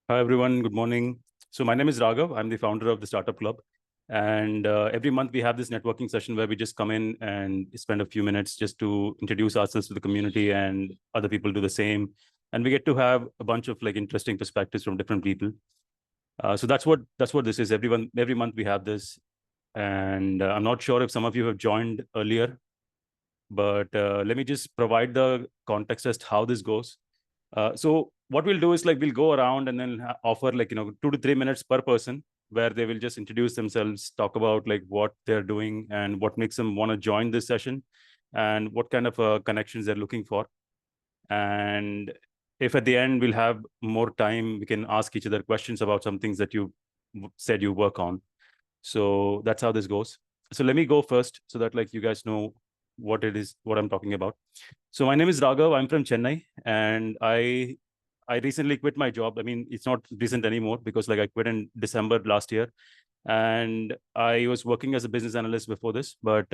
Hi, everyone. Good morning. So my name is Raghav. I'm the founder of the Startup Club. And every month we have this networking session where we just come in and spend a few minutes just to introduce ourselves to the community, and other people do the same. And we get to have a bunch of like interesting perspectives from different people. So that's what this is. Every month we have this. And I'm not sure if some of you have joined earlier, but let me just provide the context as to how this goes. So what we'll do is like we'll go around and then offer like 2 to 3 minutes per person where they will just introduce themselves, talk about like what they're doing and what makes them want to join this session, and what kind of connections they're looking for. And if at the end we'll have more time, we can ask each other questions about some things that you said you work on. So that's how this goes. So let me go first so that like you guys know what it is, what I'm talking about. So my name is Raghav. I'm from Chennai, and I recently quit my job. I mean, it's not recent anymore because like I quit in December last year, and I was working as a business analyst before this, but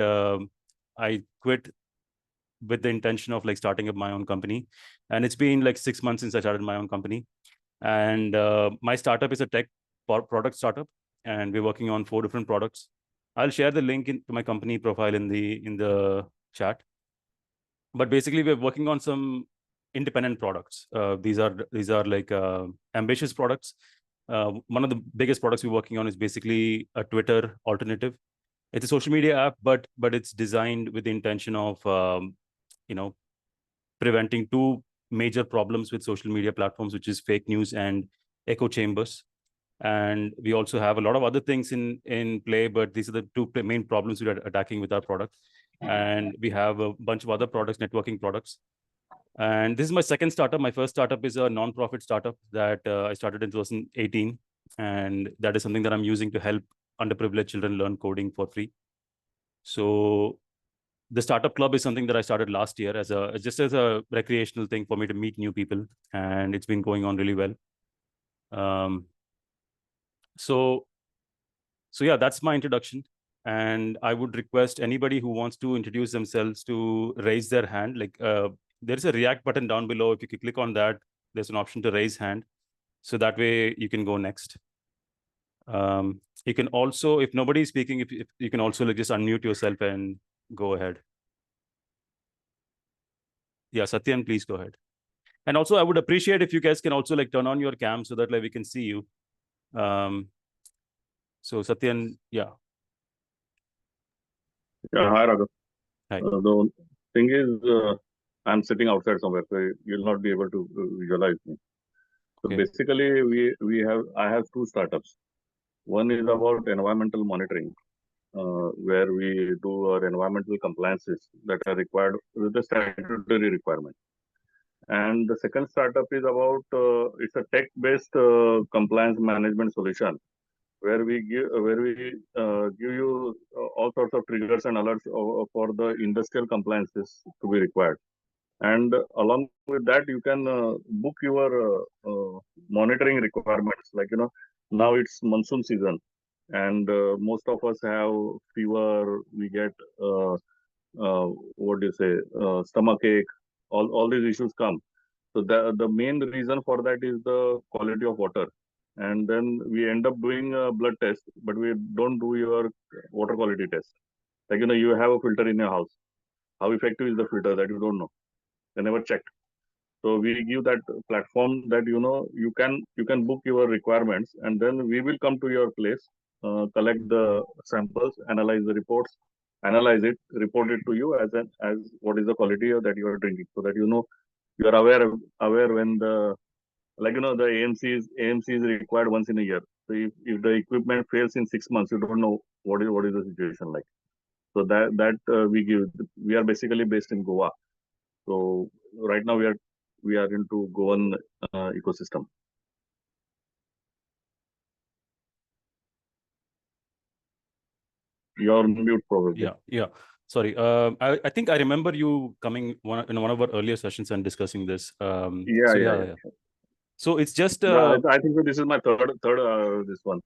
I quit with the intention of like starting up my own company. And it's been like 6 months since I started my own company. And my startup is a tech product startup, and we're working on 4 different products. I'll share the link to my company profile in the chat. But basically, we're working on some independent products. These are like ambitious products. One of the biggest products we're working on is basically a Twitter alternative. It's a social media app, but it's designed with the intention of you know preventing two major problems with social media platforms, which is fake news and echo chambers. And we also have a lot of other things in play, but these are the two main problems we are attacking with our product. And we have a bunch of other products, networking products. And this is my second startup. My first startup is a non-profit startup that I started in 2018, and that is something that I'm using to help underprivileged children learn coding for free. So the startup club is something that I started last year as a recreational thing for me to meet new people, and it's been going on really well. Um, so so yeah, that's my introduction, and I would request anybody who wants to introduce themselves to raise their hand. Like there's a React button down below. If you click on that, there's an option to raise hand, so that way you can go next. You can also, if nobody is speaking, if you can also like just unmute yourself and go ahead. Yeah, Satyan, please go ahead. And also, I would appreciate if you guys can also like turn on your cam so that like we can see you. So Satyan, yeah. Yeah, hi Raghav. Hi. The thing is, I'm sitting outside somewhere, so you'll not be able to visualize me. So Okay. basically, I have two startups. One is about environmental monitoring, where we do our environmental compliances that are required with the statutory requirement. And the second startup is about it's a tech-based compliance management solution where we give you all sorts of triggers and alerts for the industrial compliances to be required. And along with that, you can book your monitoring requirements. Like, now it's monsoon season, and most of us have fever. We get what do you say, stomach ache. All these issues come. So the main reason for that is the quality of water. And then we end up doing a blood test, but we don't do your water quality test. Like, you have a filter in your house. How effective is the filter? That you don't know. They never checked. So we give that platform that you can book your requirements, and then we will come to your place, collect the samples, analyze the reports, analyze it, report it to you as what is the quality that you are drinking, so that you are aware when the AMC is required once in a year. So if the equipment fails in 6 months, you don't know what is the situation like. So that we are basically based in Goa. So right now we are into Goan ecosystem. You're on mute probably. Yeah. Sorry. I think I remember you coming in one of our earlier sessions and discussing this. Yeah, So yeah, yeah. yeah. So it's just I think this is my third this one.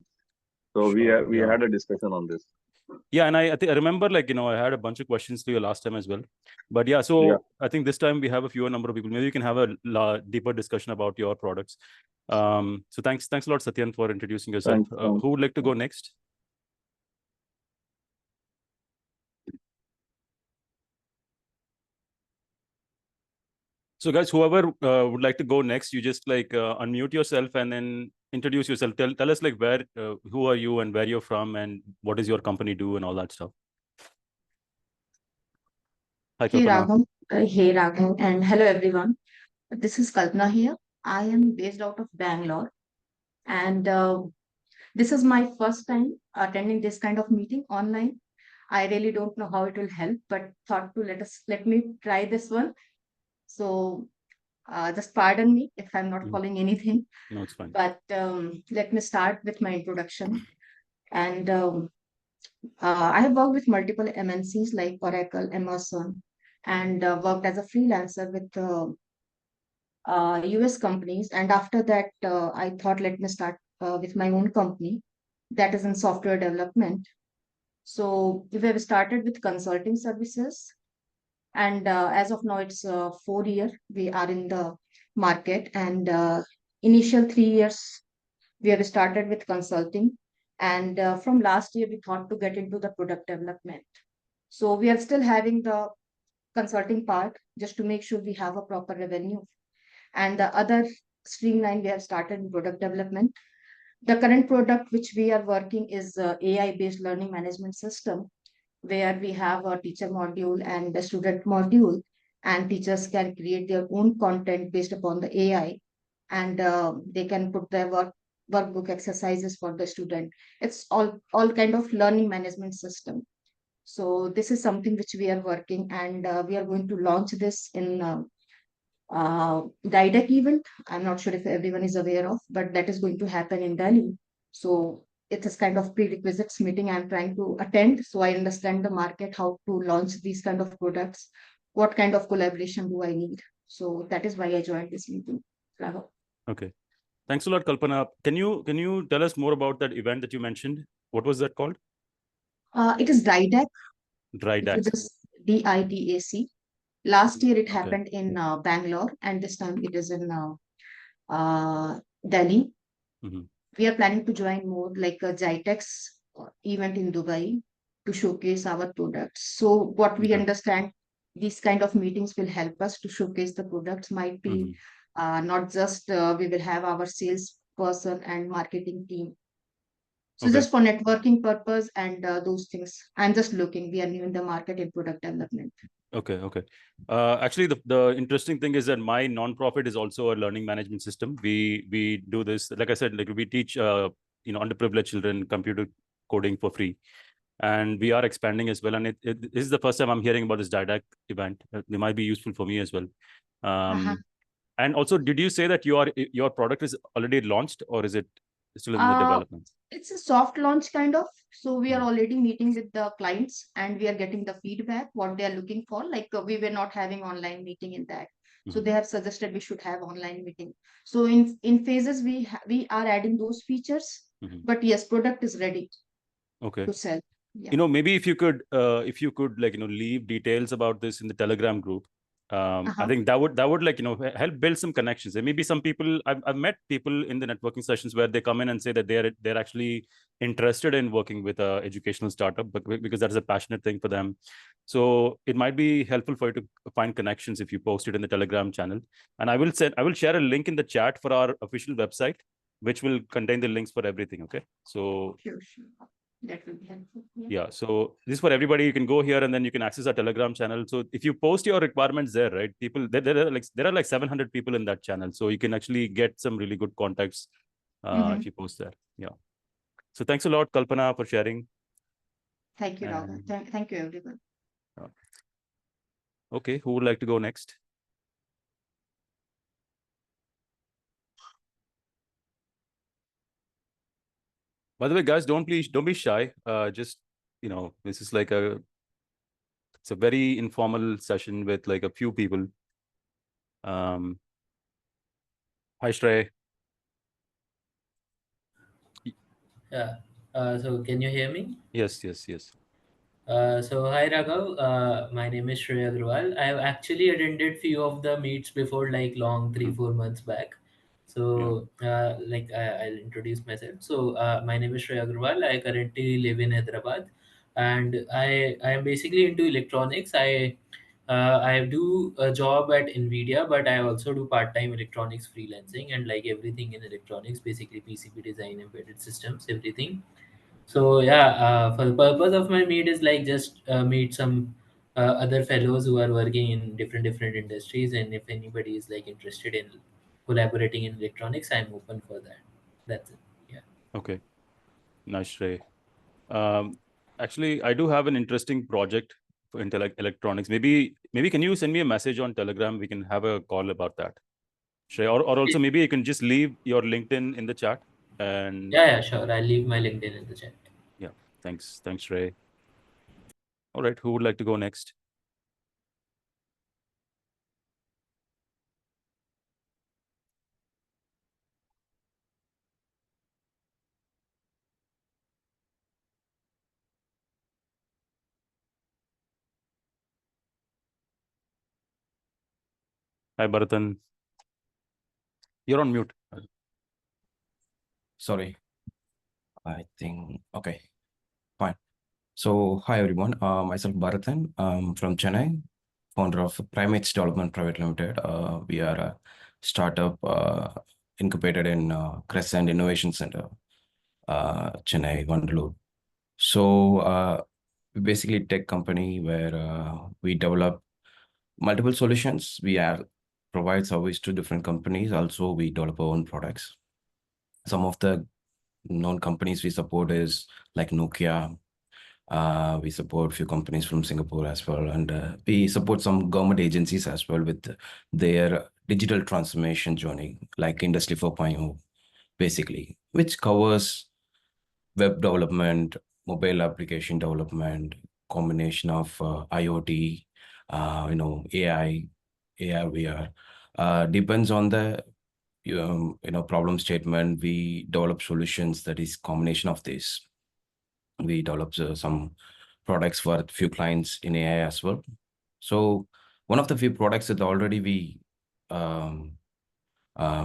So sure. we Yeah. had a discussion on this. Yeah, and I think I remember like I had a bunch of questions to you last time as well. But yeah, Yeah. so I think this time we have a fewer number of people. Maybe we can have a deeper discussion about your products. So thanks a lot, Satyan, for introducing yourself. Thanks. Who would like to go next? So guys, whoever would like to go next, you just like unmute yourself and then introduce yourself. Tell us like where, who are you and where you're from and what does your company do and all that stuff. Hi, Hey Kalpana. Raghav, and hello everyone. This is Kalpana here. I am based out of Bangalore, and this is my first time attending this kind of meeting online. I really don't know how it will help, but thought to let me try this one. So just pardon me if I'm not following anything. No, it's fine. But let me start with my introduction. And I have worked with multiple MNCs like Oracle, Amazon, and worked as a freelancer with US companies. And after that, I thought, let me start with my own company that is in software development. So we have started with consulting services. And as of now, it's 4 year. We are in the market. And initial 3 years, we have started with consulting. And from last year, we thought to get into the product development. So we are still having the consulting part just to make sure we have a proper revenue. And the other streamline we have started in product development. The current product which we are working is AI-based learning management system, where we have a teacher module and a student module, and teachers can create their own content based upon the AI, and they can put their workbook exercises for the student. It's all kind of learning management system. So this is something which we are working, and we are going to launch this in DIDEC event. I'm not sure if everyone is aware of, but that is going to happen in Delhi. So it is kind of prerequisites meeting I'm trying to attend. So I understand the market, how to launch these kind of products, what kind of collaboration do I need. So that is why I joined this meeting. Raghav. Okay. Thanks a lot, Kalpana. Can you tell us more about that event that you mentioned? What was that called? It is DIDAC. DIDAC. It is DIDAC. Last year it Okay. happened in Bangalore, and this time it is in Delhi. We are planning to join more like a GITEX event in Dubai to showcase our products. So what we Okay. understand, these kind of meetings will help us to showcase the products. Might be not just we will have our sales person and marketing team. So Okay. just for networking purpose and those things. I'm just looking. We are new in the market in product development. Okay. Actually, the interesting thing is that my nonprofit is also a learning management system. We do this, like I said, like we teach underprivileged children computer coding for free, and we are expanding as well. And this is the first time I'm hearing about this DIDAC event. It might be useful for me as well. And also, did you say that your product is already launched, or is it still in the development? It's a soft launch kind of. So we are already meeting with the clients and we are getting the feedback, what they are looking for. Like we were not having online meeting in that. So they have suggested we should have online meeting. So in phases, we are adding those features, but yes, product is ready to sell. Yeah. Maybe if you could like, leave details about this in the Telegram group. I think that would like, help build some connections. There may be some people, I've met people in the networking sessions where they come in and say that they're actually interested in working with a educational startup, but because that is a passionate thing for them. So it might be helpful for you to find connections if you post it in the Telegram channel. And I will share a link in the chat for our official website, which will contain the links for everything. Okay. So Sure. That will be helpful. Yeah. So this is for everybody. You can go here and then you can access our Telegram channel. So if you post your requirements there, right, people, there are like 700 people in that channel. So you can actually get some really good contacts if you post there. Yeah. So thanks a lot, Kalpana, for sharing. Thank you, Raghav. Thank you, everyone. Okay. Who would like to go next? By the way, guys, don't be shy. Just, this is like it's a very informal session with like a few people. Hi, Shrey. Yeah. So can you hear me? Yes. So hi Raghav, my name is Shreya Agrawal. I have actually attended few of the meets before, like long 3-4 months back. So, I'll introduce myself. So, my name is Shreya Agarwal. I currently live in Hyderabad, and I am basically into electronics. I do a job at Nvidia, but I also do part-time electronics freelancing and like everything in electronics, basically PCB design, embedded systems, everything. So yeah, for the purpose of my meet is like just meet some other fellows who are working in different industries, and if anybody is like interested in collaborating in electronics, I'm open for that. That's it. Yeah. Okay. Nice, Ray. Actually, I do have an interesting project for electronics. Maybe can you send me a message on Telegram? We can have a call about that. Shrey, or also maybe you can just leave your LinkedIn in the chat. And Yeah, sure. I'll leave my LinkedIn in the chat. yeah, thanks, Ray. All right, who would like to go next? Hi, Bharatan. You're on mute. Sorry. I think, okay, fine. So, hi everyone. Myself Bharathan. From Chennai, founder of Primates Development Private Limited. We are a startup incubated in Crescent Innovation Center, Chennai, Vandalur. So, basically a tech company where we develop multiple solutions. We provide service to different companies. Also, we develop our own products. Some of the known companies we support is like Nokia. We support a few companies from Singapore as well, and we support some government agencies as well with their digital transformation journey, like Industry 4.0, basically, which covers web development, mobile application development, combination of IoT, AI, AR, VR. Depends on the problem statement. We develop solutions that is combination of this. We developed some products for a few clients in AI as well. So one of the few products that already we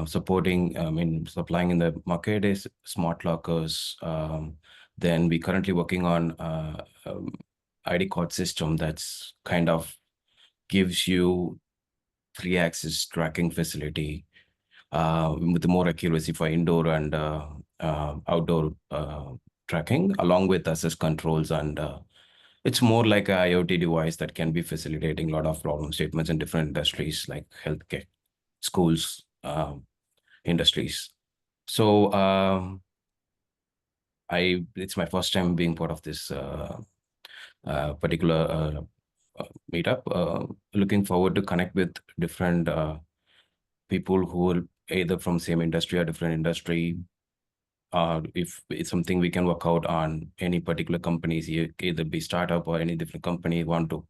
supplying in the market is smart lockers. Then we currently working on ID card system that's kind of gives you 3-axis tracking facility with more accuracy for indoor and outdoor tracking, along with access controls. And it's more like a IoT device that can be facilitating a lot of problem statements in different industries like healthcare, schools, industries. So it's my first time being part of this particular meetup. Looking forward to connect with different people who are either from same industry or different industry. If it's something we can work out on any particular companies, either be startup or any different company want to,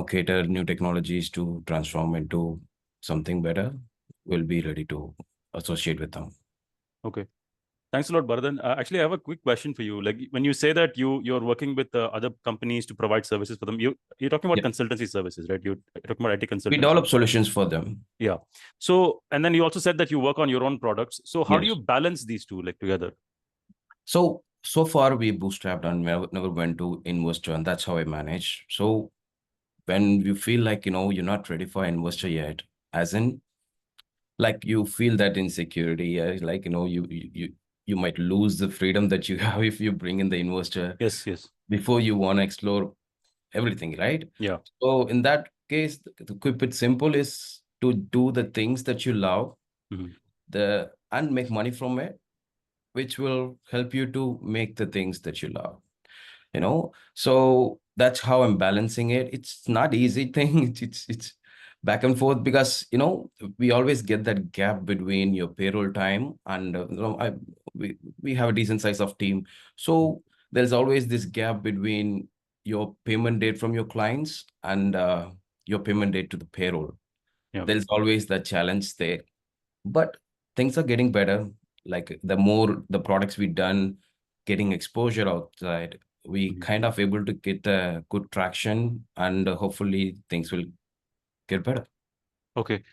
cater new technologies to transform into something better, we'll be ready to associate with them. Okay. Thanks a lot, Bharathan. Actually, I have a quick question for you. Like when you say that you're working with other companies to provide services for them, you're talking about consultancy services, right? You're talking about IT consultancy. We develop solutions for them. Yeah. So, and then you also said that you work on your own products. So how do you balance these two like together? So far we bootstrapped and never went to investor, and that's how I manage. So when you feel like, you're not ready for investor yet, as in like you feel that insecurity, like, you might lose the freedom that you have if you bring in the investor. Yes. Before you want to explore everything, right? Yeah. So in that case, to keep it simple is to do the things that you love, and make money from it, which will help you to make the things that you love. So that's how I'm balancing it. It's not easy thing. It's back and forth because we always get that gap between your payroll time and we have a decent size of team, so there's always this gap between your payment date from your clients and your payment date to the payroll. There's always that challenge there, but things are getting better. Like the more the products we done, getting exposure outside, we kind of able to get a good traction, and hopefully things will get better. Okay.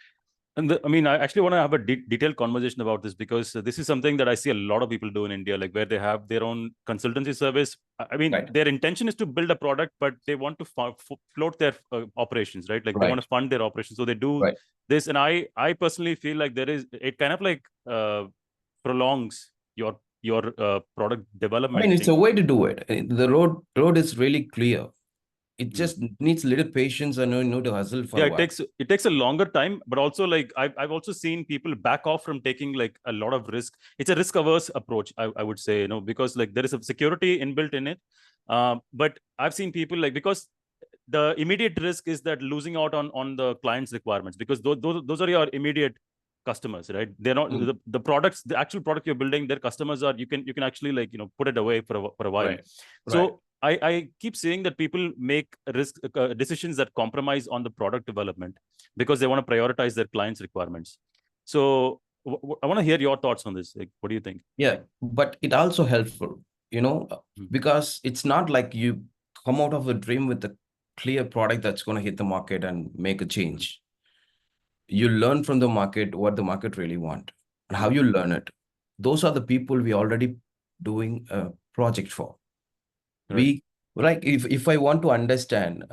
And I mean, I actually want to have a detailed conversation about this, because this is something that I see a lot of people do in India, like where they have their own consultancy service. I mean, Right. their intention is to build a product, but they want to float their operations, right? Like they want to fund their operations. So they do this. And I personally feel like it kind of like prolongs your product development. I mean, it's a way to do it. The road is really clear. It just needs a little patience and to hustle for a while. It takes a longer time, but also like I've also seen people back off from taking like a lot of risk. It's a risk averse approach, I would say, because like there is a security inbuilt in it. But I've seen people like, because the immediate risk is that losing out on the client's requirements, because those are your immediate customers, right? They're not the products, the actual product you're building, their customers are, you can actually like, put it away for a while. So I keep saying that people make risk decisions that compromise on the product development because they want to prioritize their clients' requirements. So I want to hear your thoughts on this. Like, what do you think? Yeah, but it also helpful, because it's not like you come out of a dream with a clear product that's going to hit the market and make a change. You learn from the market what the market really want and how you learn it. Those are the people we already doing a project for. We like, if I want to understand,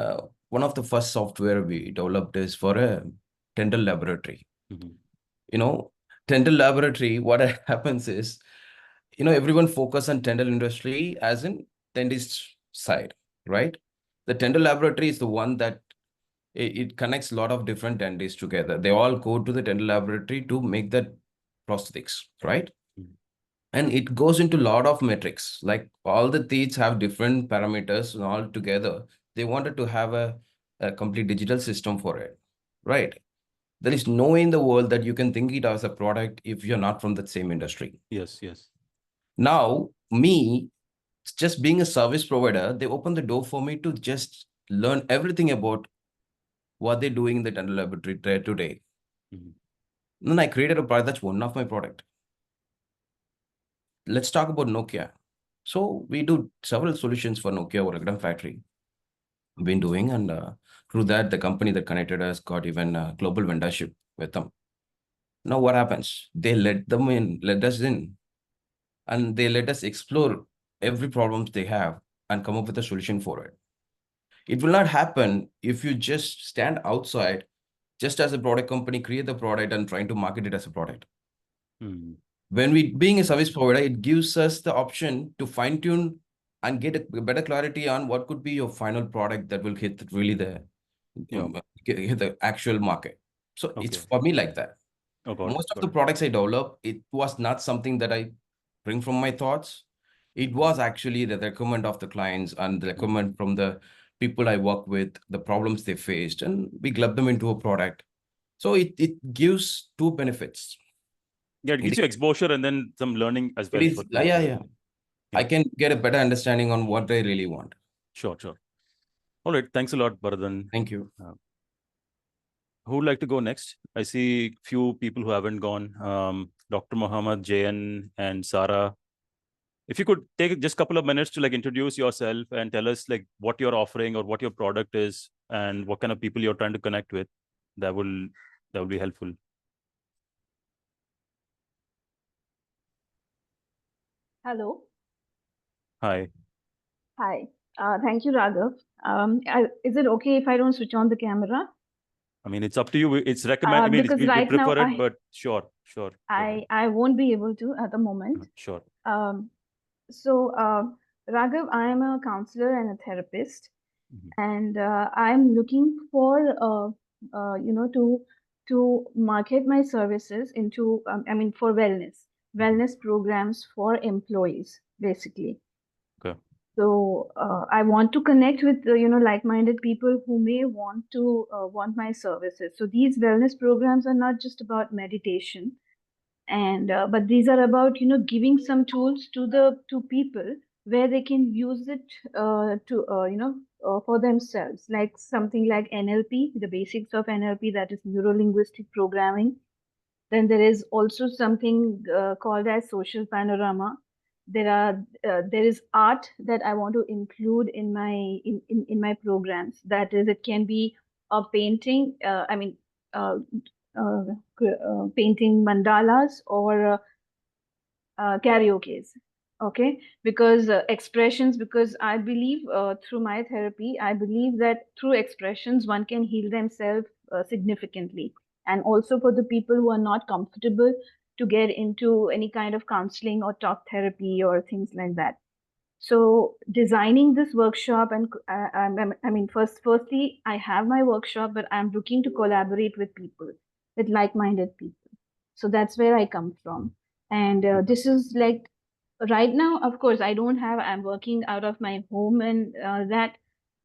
one of the first software we developed is for a dental laboratory. Dental laboratory, what happens is, everyone focus on dental industry as in dentist side, right? The dental laboratory is the one that it connects a lot of different dentists together. They all go to the dental laboratory to make that prosthetics, right? And it goes into a lot of metrics, like all the teeth have different parameters and all together. They wanted to have a complete digital system for it, right? There is no way in the world that you can think it as a product if you're not from the same industry. Yes. Now, me, just being a service provider, they open the door for me to just learn everything about what they're doing in the dental laboratory today. Then I created a product. That's one of my product. Let's talk about Nokia. So we do several solutions for Nokia or Ragam factory. Been doing, and through that, the company that connected us got even a global vendorship with them. Now what happens? They let us in, and they let us explore every problems they have and come up with a solution for it. It will not happen if you just stand outside, just as a product company, create the product and trying to market it as a product. When we being a service provider, it gives us the option to fine tune and get a better clarity on what could be your final product that will hit really hit the actual market. So it's for me like that. Most of the products I develop, it was not something that I bring from my thoughts. It was actually the requirement of the clients and the requirement from the people I work with, the problems they faced, and we club them into a product. So it gives two benefits. Yeah, it gives you exposure and then some learning as well. Yeah. I can get a better understanding on what they really want. Sure. All right. Thanks a lot, Bharathan. Thank you. Who would like to go next? I see few people who haven't gone. Dr. Mohammed, Jayan, and Sarah. If you could take just a couple of minutes to like introduce yourself and tell us like what you're offering or what your product is and what kind of people you're trying to connect with, that will be helpful. Hello. Hi. Thank you, Raghav. Is it okay if I don't switch on the camera? I mean, it's up to you. It's recommended. Because we right prefer now it, but sure. I won't be able to at the moment. Sure. So, Raghav, I am a counselor and a therapist, and I'm looking for to market my services into for wellness programs for employees, basically. Okay. So I want to connect with like-minded people who may want my services. So these wellness programs are not just about meditation, and but these are about giving some tools to people where they can use it for themselves, like something like NLP, the basics of NLP, that is neuro-linguistic programming. Then there is also something called as social panorama. There is art that I want to include in my programs. That is, it can be a painting. painting mandalas or karaoke's. Okay, because expressions, because I believe through my therapy, I believe that through expressions one can heal themselves significantly. And also for the people who are not comfortable to get into any kind of counseling or talk therapy or things like that. So designing this workshop, and I mean, firstly, I have my workshop, but I'm looking to collaborate with people, with like-minded people. So that's where I come from. And this is like, right now, of course, I'm working out of my home, and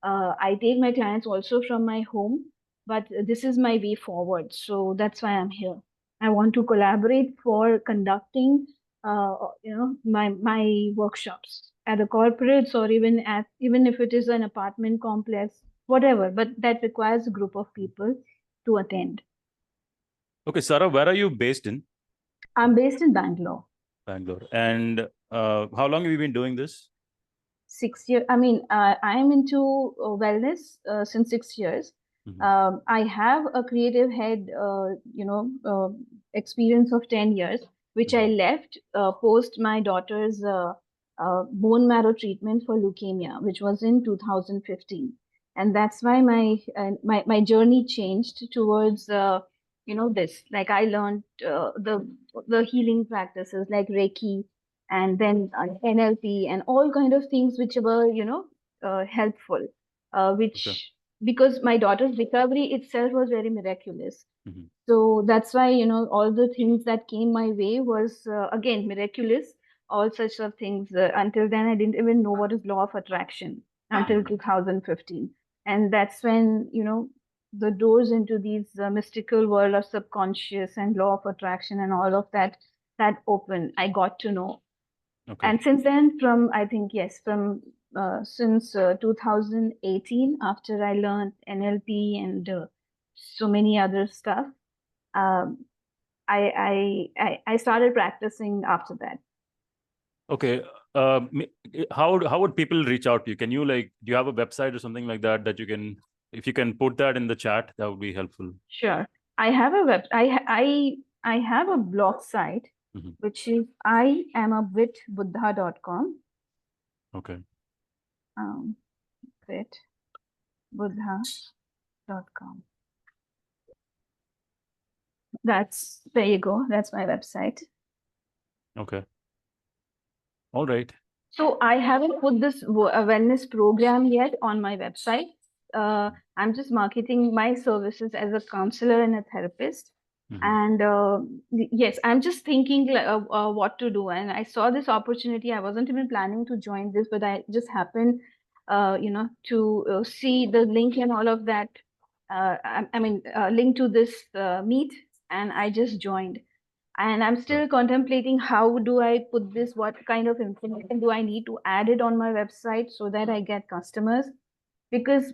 I take my clients also from my home, but this is my way forward. So that's why I'm here. I want to collaborate for conducting, my workshops at the corporates, or even if it is an apartment complex, whatever, but that requires a group of people to attend. Okay, Sarah, where are you based in? I'm based in Bangalore. Bangalore. And how long have you been doing this? 6 years. I mean, I'm into wellness since 6 years. I have a creative head, experience of 10 years, which I left post my daughter's bone marrow treatment for leukemia, which was in 2015. And that's why my journey changed towards this. Like, I learned the healing practices like Reiki, and then NLP and all kind of things which were helpful, because my daughter's recovery itself was very miraculous. So that's why all the things that came my way was again miraculous. All such of things. Until then, I didn't even know what is law of attraction until 2015, and that's when the doors into these mystical world of subconscious and law of attraction and all of that opened. I got to know. Okay. And since then, since 2018, after I learned NLP and so many other stuff, I started practicing after that. Okay. How would people reach out to you? Can you do you have a website or something like that you can, if you can put that in the chat, that would be helpful. Sure. I have I have a blog site, which is iamawitbuddha.com. Okay. Witbuddha.com. There you go. That's my website. Okay. All right. So I haven't put this wellness program yet on my website. I'm just marketing my services as a counselor and a therapist. And yes, I'm just thinking what to do. And I saw this opportunity. I wasn't even planning to join this, but I just happened, to see the link and all of that. Link to this meet, and I just joined. And I'm still contemplating how do I put this, what kind of information do I need to add it on my website so that I get customers. Because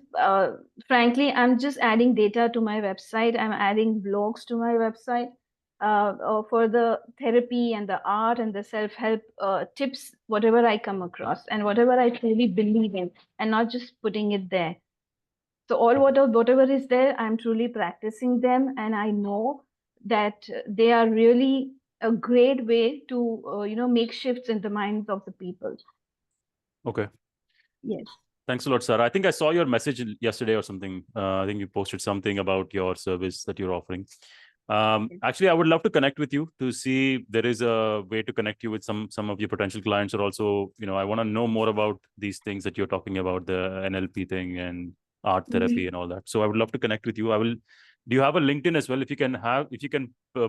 frankly, I'm just adding data to my website. I'm adding blogs to my website for the therapy and the art and the self-help tips, whatever I come across and whatever I truly believe in, and not just putting it there. So whatever is there, I'm truly practicing them, and I know that they are really a great way to make shifts in the minds of the people. Okay. Yes. Thanks a lot, Sarah. I think I saw your message yesterday or something. I think you posted something about your service that you're offering. Actually, I would love to connect with you to see if there is a way to connect you with some of your potential clients, or also, I want to know more about these things that you're talking about, the NLP thing and art therapy and all that. So I would love to connect with you. Do you have a LinkedIn as well? If you can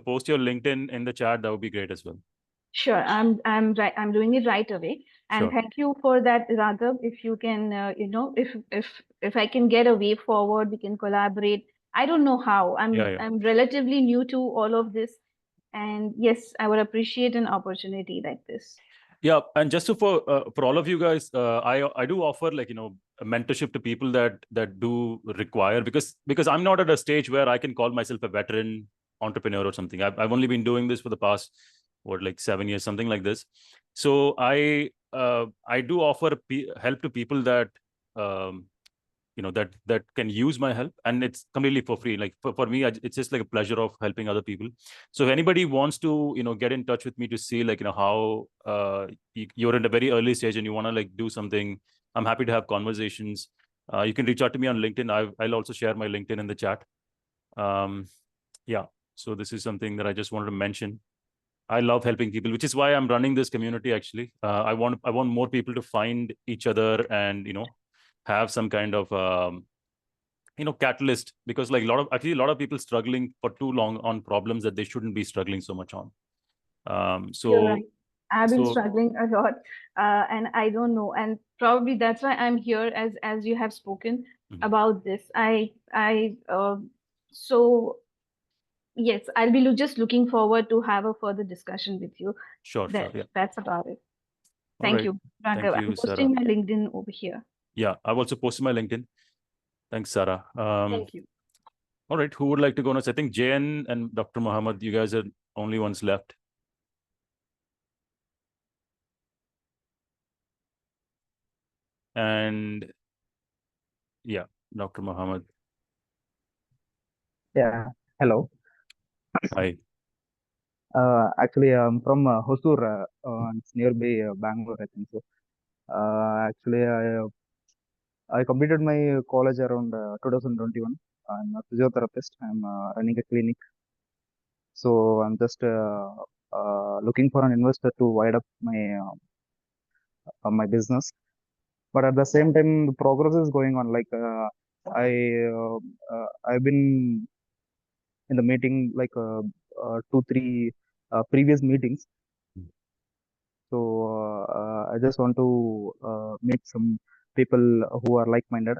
post your LinkedIn in the chat, that would be great as well. Sure, I'm doing it right away. And Sure. Thank you for that, Raghav. If you can, if I can get a way forward, we can collaborate. I don't know how. I'm relatively new to all of this, and yes, I would appreciate an opportunity like this. Yeah, and just for all of you guys, I do offer a mentorship to people that do require, because I'm not at a stage where I can call myself a veteran entrepreneur or something. I've only been doing this for the past 7 years, something like this. So I do offer help to people that that can use my help, and it's completely for free. Like for me, it's just like a pleasure of helping other people. So if anybody wants to get in touch with me to see like how you're in a very early stage and you want to like do something, I'm happy to have conversations. You can reach out to me on LinkedIn. I'll also share my LinkedIn in the chat. Yeah, so this is something that I just wanted to mention. I love helping people, which is why I'm running this community. Actually, I want more people to find each other and have some kind of catalyst, because like a lot of people struggling for too long on problems that they shouldn't be struggling so much on. You're right. I've been so- struggling a lot, and I don't know, and probably that's why I'm here as you have spoken Mhm. about this. So yes, I'll be just looking forward to have a further discussion with you. Sure, yeah. That's about it. All Thank right. you, Thank Raghav. you, I'm posting Sarah. my LinkedIn over here. Yeah, I've also posted my LinkedIn. Thanks, Sarah. Thank you. All right, who would like to go next? I think JN and Dr. Muhammad, you guys are only ones left. And yeah, Dr. Muhammad. Yeah, hello. Hi. Actually, I'm from Hosur. It's nearby Bangalore, I think so. Actually, I completed my college around 2021. I'm a physiotherapist. I'm running a clinic. So I'm just looking for an investor to wide up my business. But at the same time, the progress is going on. Like I've been in the meeting like 2-3 previous meetings. So I just want to meet some people who are like-minded,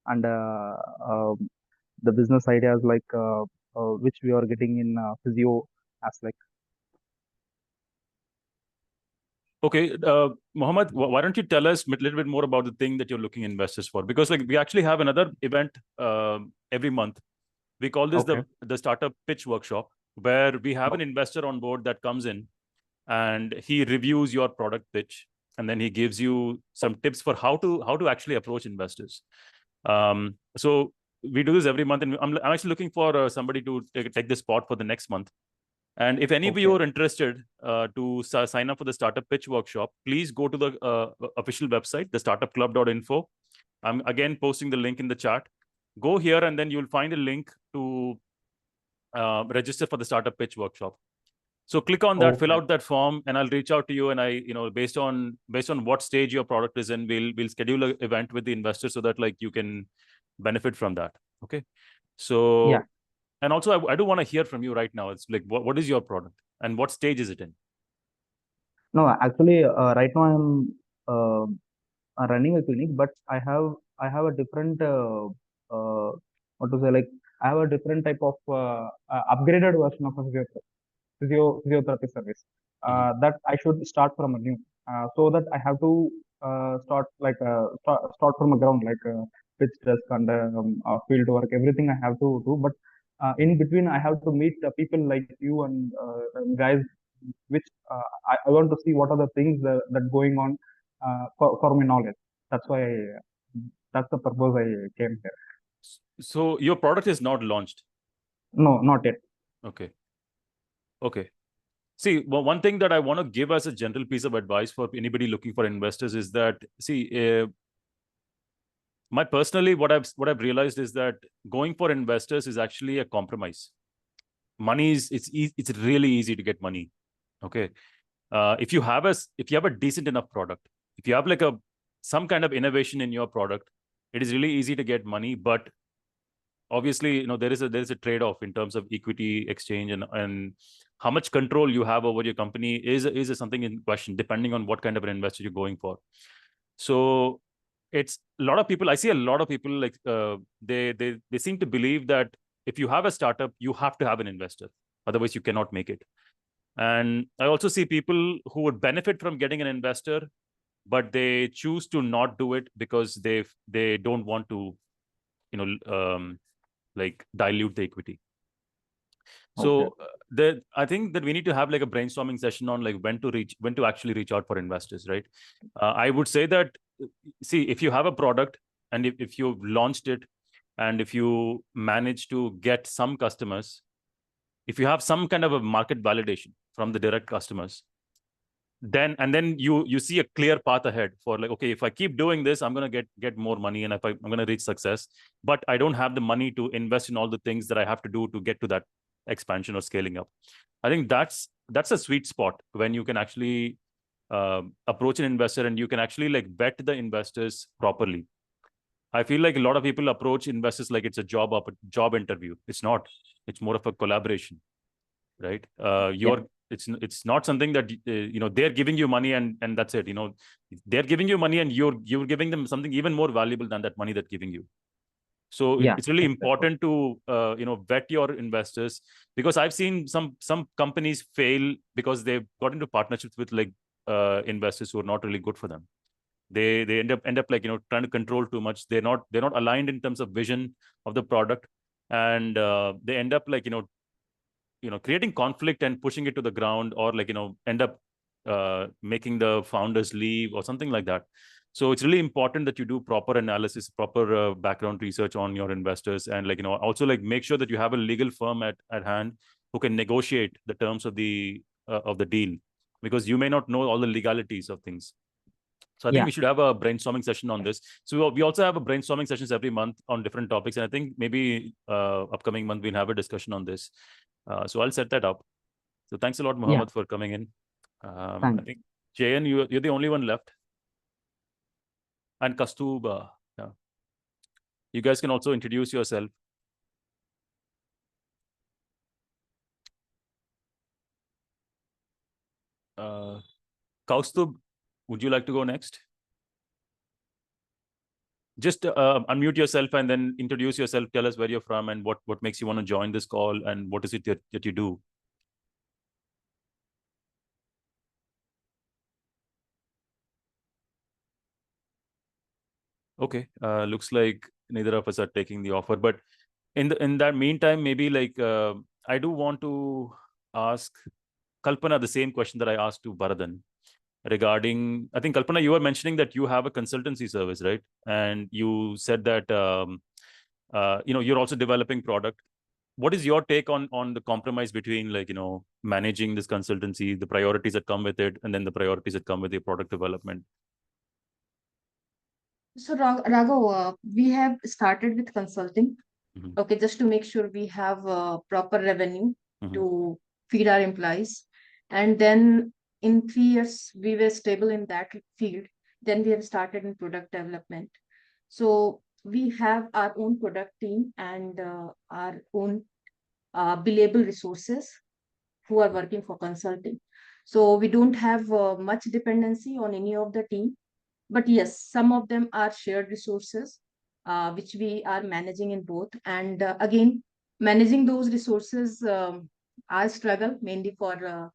and the business ideas like which we are getting in physio as like. Okay, Mohammed, why don't you tell us a little bit more about the thing that you're looking investors for? Because like we actually have another event every month. We call this the startup pitch workshop, where we have an investor on board that comes in and he reviews your product pitch, and then he gives you some tips for how to actually approach investors. So we do this every month, and I'm actually looking for somebody to take this spot for the next month. And if any of you are interested to sign up for the startup pitch workshop, please go to the official website, thestartupclub.info. I'm again posting the link in the chat. Go here, and then you'll find a link to register for the startup pitch workshop. So click on that, fill out that form, and I'll reach out to you. And based on what stage your product is in, we'll schedule an event with the investor so that like you can benefit from that. Okay. So yeah. And also, I do want to hear from you right now. It's like, what is your product and what stage is it in? No, actually, right now I'm running a clinic, but I have a different what to say, like I have a different type of upgraded version of a physiotherapy service that I should start from a new. So that I have to start start from a ground, like pitch desk and field work, everything I have to do. But in between, I have to meet people like you and guys, which I want to see what are the things that going on for my knowledge. That's why that's the purpose I came here. So your product is not launched? No, not yet. Okay. Okay. See, well, one thing that I want to give as a general piece of advice for anybody looking for investors is that, see, what I've realized is that going for investors is actually a compromise. Money is it's really easy to get money. Okay. If you have a decent enough product, if you have like some kind of innovation in your product, it is really easy to get money. But obviously, there is a trade-off in terms of equity exchange, and how much control you have over your company is something in question, depending on what kind of an investor you're going for. So it's a lot of people. I see a lot of people like they seem to believe that if you have a startup, you have to have an investor, otherwise you cannot make it. And I also see people who would benefit from getting an investor, but they choose to not do it because they don't want to, like dilute the equity. So I think that we need to have like a brainstorming session on like when to actually reach out for investors, right? I would say that, see, if you have a product, and if you've launched it, and if you manage to get some customers, if you have some kind of a market validation from the direct customers, then you see a clear path ahead for like, okay, if I keep doing this, I'm going to get more money, and I'm going to reach success, but I don't have the money to invest in all the things that I have to do to get to that expansion or scaling up. I think that's a sweet spot when you can actually approach an investor and you can actually like vet the investors properly. I feel like a lot of people approach investors like it's a job interview. It's not. It's more of a collaboration, right? It's not something that they're giving you money and that's it. They're giving you money and you're giving them something even more valuable than that money they're giving you. So it's really important to vet your investors, because I've seen some companies fail because they've got into partnerships with like investors who are not really good for them. They end up like trying to control too much. They're not aligned in terms of vision of the product, and they end up like creating conflict and pushing it to the ground, or like end up making the founders leave or something like that. So it's really important that you do proper analysis, proper background research on your investors, and like also like make sure that you have a legal firm at hand who can negotiate the terms of the deal, because you may not know all the legalities of things. So I think we should have a brainstorming session on this. So we also have a brainstorming sessions every month on different topics. And I think maybe upcoming month, we'll have a discussion on this. So I'll set that up. So thanks a lot, Mohammed, for coming in. I think, Jayan, you're the only one left. And Kaustubh, yeah. You guys can also introduce yourself. Kaustubh, would you like to go next? Just unmute yourself and then introduce yourself. Tell us where you're from and what makes you want to join this call and what is it that you do. Okay, looks like neither of us are taking the offer. But in that meantime, maybe like I do want to ask Kalpana the same question that I asked to Bharathan. Regarding, I think, Kalpana, you were mentioning that you have a consultancy service, right? And you said that you're also developing product. What is your take on the compromise between like managing this consultancy, the priorities that come with it, and then the priorities that come with your product development? So Raghav, we have started with consulting. Okay, just to make sure we have proper revenue to feed our employees, and then in 3 years, we were stable in that field. Then we have started in product development. So we have our own product team and our own billable resources who are working for consulting. So we don't have much dependency on any of the team. But yes, some of them are shared resources, which we are managing in both. And again, managing those resources are struggle mainly for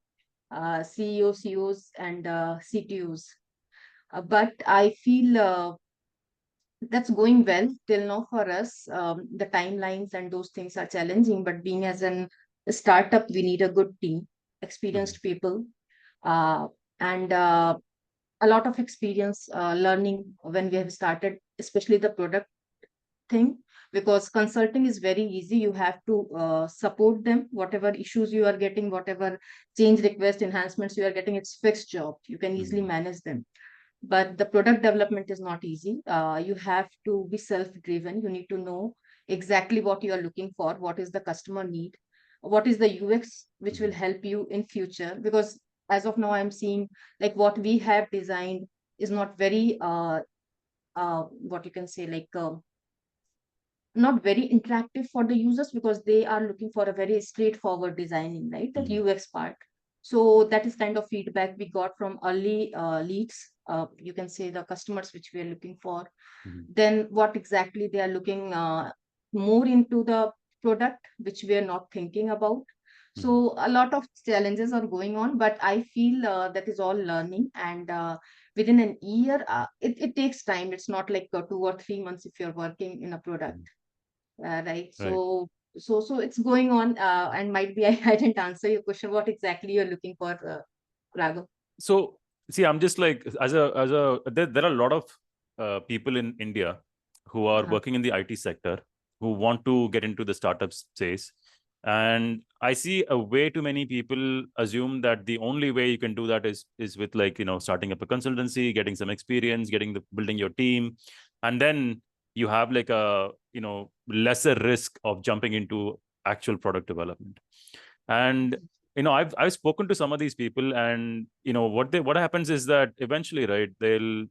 CEOs, COs, and CTOs. But I feel that's going well till now for us. The timelines and those things are challenging, but being as a startup, we need a good team, experienced people, and a lot of experience learning when we have started, especially the product thing, because consulting is very easy. You have to support them, whatever issues you are getting, whatever change request enhancements you are getting, it's fixed job. You can easily manage them. But the product development is not easy. You have to be self-driven. You need to know exactly what you are looking for, what is the customer need, what is the UX which will help you in future. Because as of now, I'm seeing like what we have designed is not very, what you can say, like not very interactive for the users, because they are looking for a very straightforward designing, right? The UX part. So that is kind of feedback we got from early leads. You can say the customers which we are looking for. Then what exactly they are looking more into the product, which we are not thinking about. So a lot of challenges are going on, but I feel that is all learning, and within an year, it takes time. It's not like 2 or 3 months if you're working in a product, right? So it's going on, and might be I didn't answer your question. What exactly you're looking for, Raghav? So see, I'm just like there are a lot of people in India who are Uh-huh. working in the IT sector, who want to get into the startup space. And I see a way too many people assume that the only way you can do that is with like, starting up a consultancy, getting some experience, building your team. And then you have like a, lesser risk of jumping into actual product development. And I've spoken to some of these people, and what happens is that eventually, right, they'll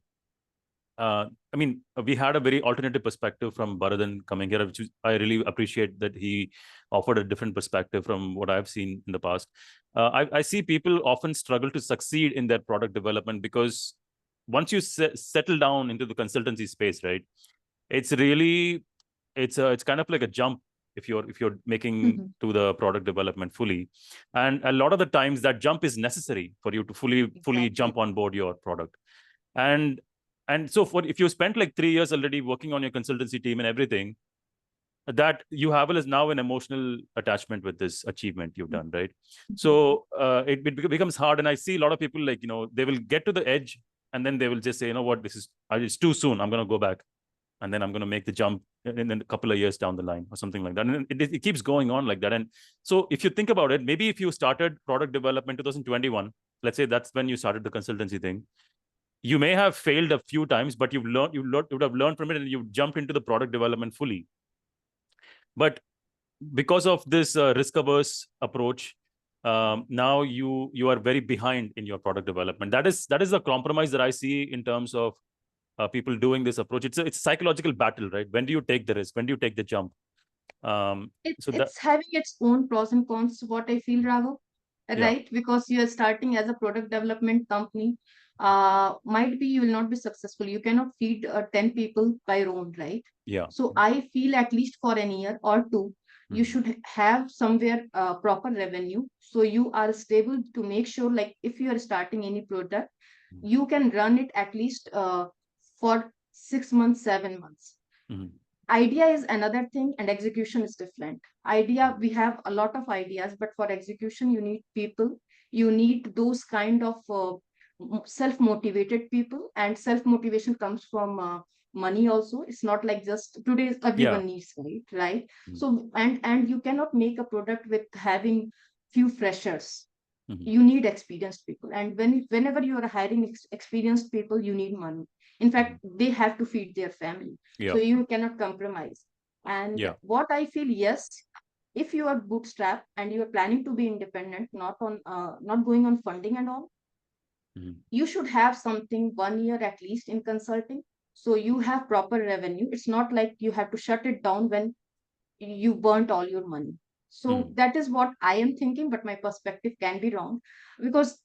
we had a very alternative perspective from Bharathan coming here, which I really appreciate that he offered a different perspective from what I've seen in the past. I see people often struggle to succeed in their product development because once you settle down into the consultancy space, right, it's really it's kind of like a jump if you're making to the product development fully, and a lot of the times that jump is necessary for you to fully Exactly. jump on board your product. And so if you spent like 3 years already working on your consultancy team and everything, that you have is now an emotional attachment with this achievement you've done, right? So it becomes hard. And I see a lot of people like, they will get to the edge and then they will just say, you know what, it's too soon. I'm going to go back. And then I'm going to make the jump in a couple of years down the line or something like that. And it keeps going on like that. And so if you think about it, maybe if you started product development 2021, let's say that's when you started the consultancy thing, you may have failed a few times, but you would have learned from it and you jumped into the product development fully. But because of this risk-averse approach, now you are very behind in your product development. That is the compromise that I see in terms of people doing this approach. It's a psychological battle, right? When do you take the risk? When do you take the jump? It's having its own pros and cons, what I feel, Raghav, right? Because you are starting as a product development company. Might be you will not be successful. You cannot feed 10 people by your own, right? Yeah. So I feel at least for an year or two, you should have somewhere proper revenue. So you are stable to make sure, like if you are starting any product, you can run it at least for 6 months, 7 months. Idea is another thing and execution is different. Idea, we have a lot of ideas, but for execution, you need people. You need those kind of self-motivated people, and self-motivation comes from money also. It's not like just today everyone needs, right? So and you cannot make a product with having few freshers. You need experienced people, and whenever you are hiring experienced people, you need money. In fact, they have to feed their family, so you cannot compromise. And what I feel, yes, if you are bootstrap and you are planning to be independent, not going on funding and all, you should have something 1 year at least in consulting, so you have proper revenue. It's not like you have to shut it down when you burnt all your money. So that is what I am thinking, but my perspective can be wrong, because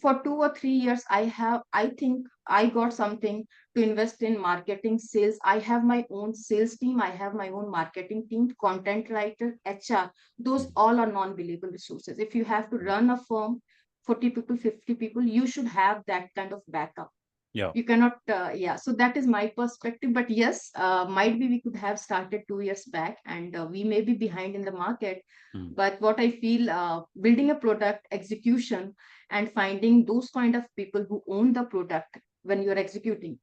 for 2 or 3 years I think I got something to invest in marketing, sales. I have my own sales team, I have my own marketing team, content writer, HR. Those all are non-billable resources. If you have to run a firm, 40 people, 50 people, you should have that kind of backup. You cannot, so that is my perspective. But yes, might be we could have started 2 years back, and we may be behind in the market. But what I feel, building a product, execution, and finding those kind of people who own the product when you're executing.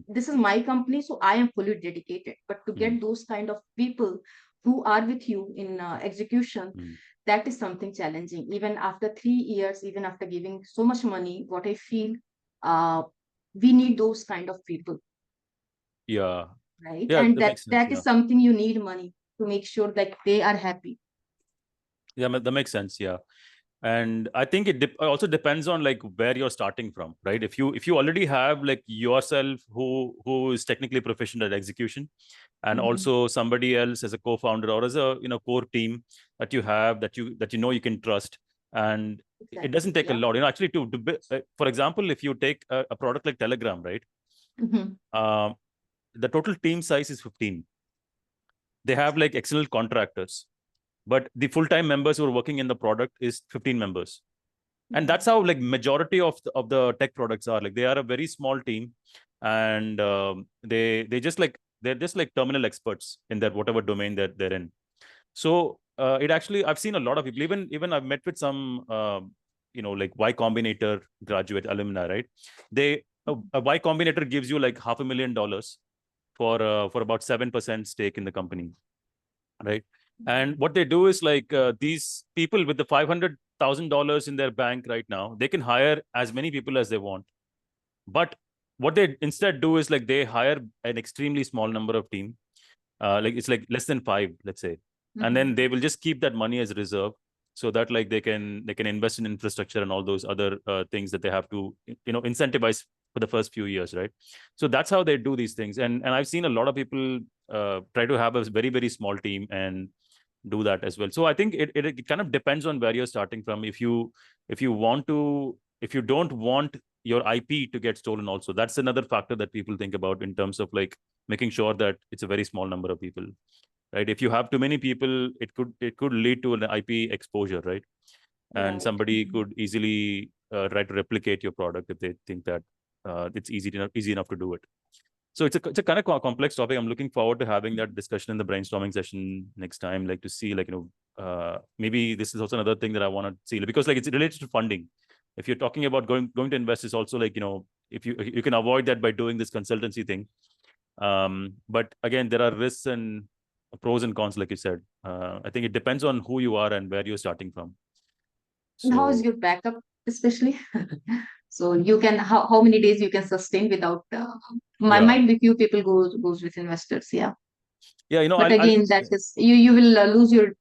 This is my company, so I am fully dedicated. But to get those kind of people who are with you in execution, that is something challenging. Even after 3 years, even after giving so much money, what I feel, we need those kind of people. Right. And that is something you need money to make sure that they are happy. That makes sense. And I think it also depends on like where you're starting from, right? If you already have like yourself who is technically proficient at execution, and also somebody else as a co-founder or as a core team that you have that you you can trust, and it doesn't take a lot. Actually, for example, if you take a product like Telegram, right? The total team size is 15. They have like external contractors, but the full-time members who are working in the product is 15 members. And that's how like majority of the tech products are. Like they are a very small team, and they're just like terminal experts in that whatever domain that they're in. So it actually, I've seen a lot of people, even I've met with some like Y Combinator graduate alumni, right? A Y Combinator gives you like $500,000 for about 7% stake in the company, right? And what they do is like these people with the $500,000 in their bank right now, they can hire as many people as they want. But what they instead do is like they hire an extremely small number of team, like it's like less than 5, let's say, and then they will just keep that money as a reserve, so that like they can invest in infrastructure and all those other things that they have to incentivize for the first few years, right? So that's how they do these things, and I've seen a lot of people try to have a very, very small team and do that as well. So I think it kind of depends on where you're starting from. If you don't want your IP to get stolen also, that's another factor that people think about in terms of like making sure that it's a very small number of people, right? If you have too many people, it could lead to an IP exposure, right? And somebody could easily try to replicate your product if they think that it's easy enough to do it. So it's a kind of complex topic. I'm looking forward to having that discussion in the brainstorming session next time, like to see like, maybe this is also another thing that I want to see, because like it's related to funding. If you're talking about going to invest, it's also like, if you can avoid that by doing this consultancy thing. But again, there are risks and pros and cons, like you said. I think it depends on who you are and where you're starting from. And how is your backup, especially? So you can, how many days you can sustain without, might be few people goes with investors. Yeah. Yeah. But again, that is, you will lose your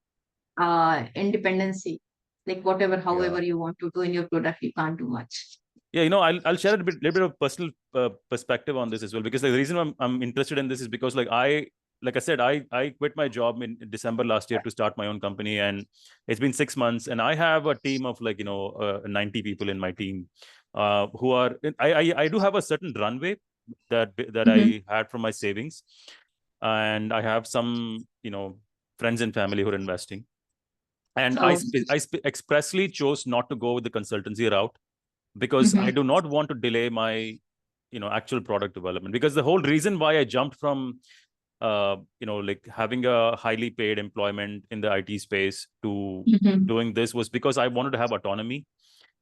independency, like however you want to do in your product, you can't do much. Yeah, I'll share a little bit of personal perspective on this as well, because like, the reason I'm interested in this is because like I said, I quit my job in December last year to start my own company, and it's been 6 months, and I have a team of like 90 people in my team, who are I do have a certain runway that I had from my savings, and I have some friends and family who are investing, and I expressly chose not to go with the consultancy route, because I do not want to delay my actual product development. Because the whole reason why I jumped from like having a highly paid employment in the IT space to doing this was because I wanted to have autonomy,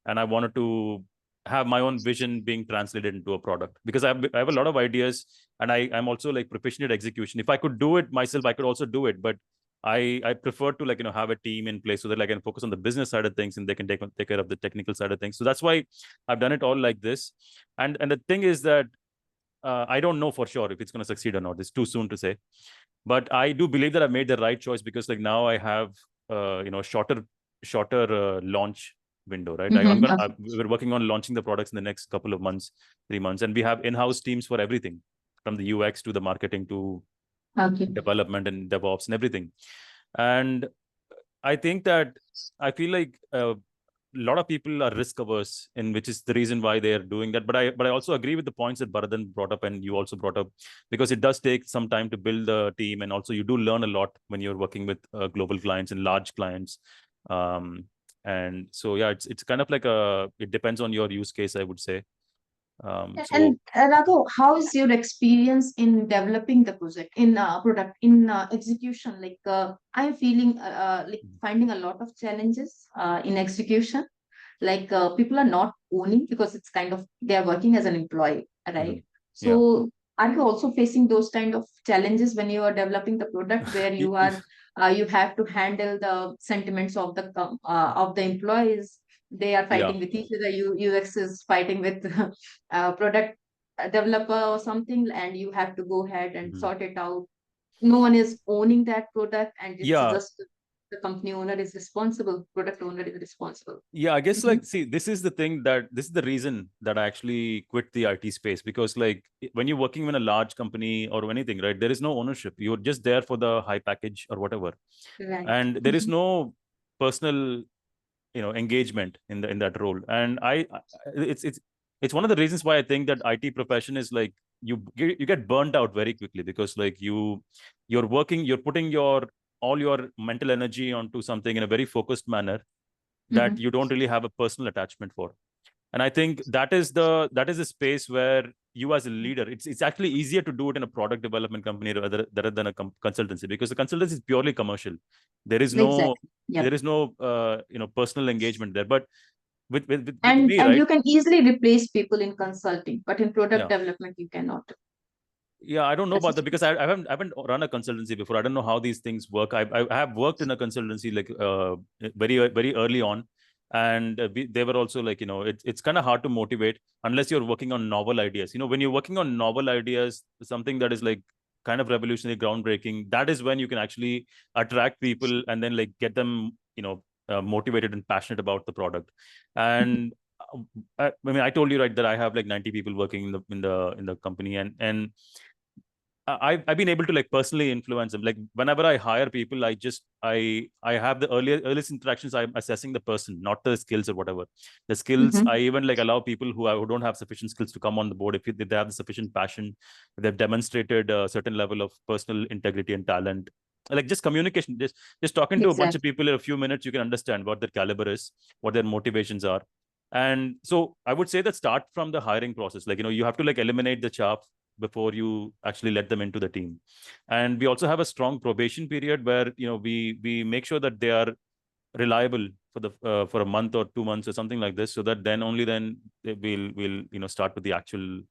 and I wanted to have my own vision being translated into a product, because I have a lot of ideas, and I'm also like proficient at execution. If I could do it myself, I could also do it, but I prefer to like have a team in place so that I can focus on the business side of things, and they can take care of the technical side of things. So that's why I've done it all like this. And the thing is that I don't know for sure if it's going to succeed or not. It's too soon to say, but I do believe that I made the right choice, because like now I have shorter launch window, right? We're working on launching the products in the next couple of months, 3 months, and we have in-house teams for everything, from the UX to the marketing to development and DevOps and everything. And I think that I feel like a lot of people are risk averse, in which is the reason why they are doing that. But I also agree with the points that Bharathan brought up, and you also brought up, because it does take some time to build the team, and also you do learn a lot when you're working with global clients and large clients. And so yeah, it's kind of like it depends on your use case, I would say. And Raghav, how is your experience in developing the project in product in execution? Like I'm feeling like finding a lot of challenges in execution. Like people are not owning, because it's kind of they are working as an employee, right? So are you also facing those kind of challenges when you are developing the product, where you are you have to handle the sentiments of the employees? They are fighting with each other. UX is fighting with product developer or something, and you have to go ahead and sort it out. No one is owning that product, and it's just the company owner is responsible, product owner is responsible. Yeah, I guess like, see, this is the reason that I actually quit the IT space, because like when you're working in a large company or anything, right, there is no ownership. You're just there for the high package or whatever. Right. And there is no personal engagement in that role. And it's one of the reasons why I think that IT profession is like you get burnt out very quickly, because like you're putting all your mental energy onto something in a very focused manner that you don't really have a personal attachment for. And I think that is the space where you as a leader, it's actually easier to do it in a product development company rather than a consultancy, because the consultancy is purely commercial. There is no there is no personal engagement there. But with me, and you can easily replace people in consulting, but in product development you cannot. Yeah, I don't know That's about that it. because I haven't run a consultancy before. I don't know how these things work. I have worked in a consultancy like very early on, and they were also like, it's kind of hard to motivate unless you're working on novel ideas. When you're working on novel ideas, something that is like kind of revolutionary, groundbreaking, that is when you can actually attract people and then like get them motivated and passionate about the product. And I mean, I told you, right, that I have like 90 people working in the company, and I've been able to like personally influence them. Like whenever I hire people, I have the earliest interactions. I'm assessing the person, not the skills or whatever. The skills, I even like allow people who don't have sufficient skills to come on the board if they have the sufficient passion, if they've demonstrated a certain level of personal integrity and talent. Like just communication, just talking to a bunch of people in a few minutes, you can understand what their caliber is, what their motivations are. And so I would say that start from the hiring process. Like, you have to like eliminate the chaff before you actually let them into the team. And we also have a strong probation period where we make sure that they are reliable for a month or 2 months or something like this, so that then we'll start with the actual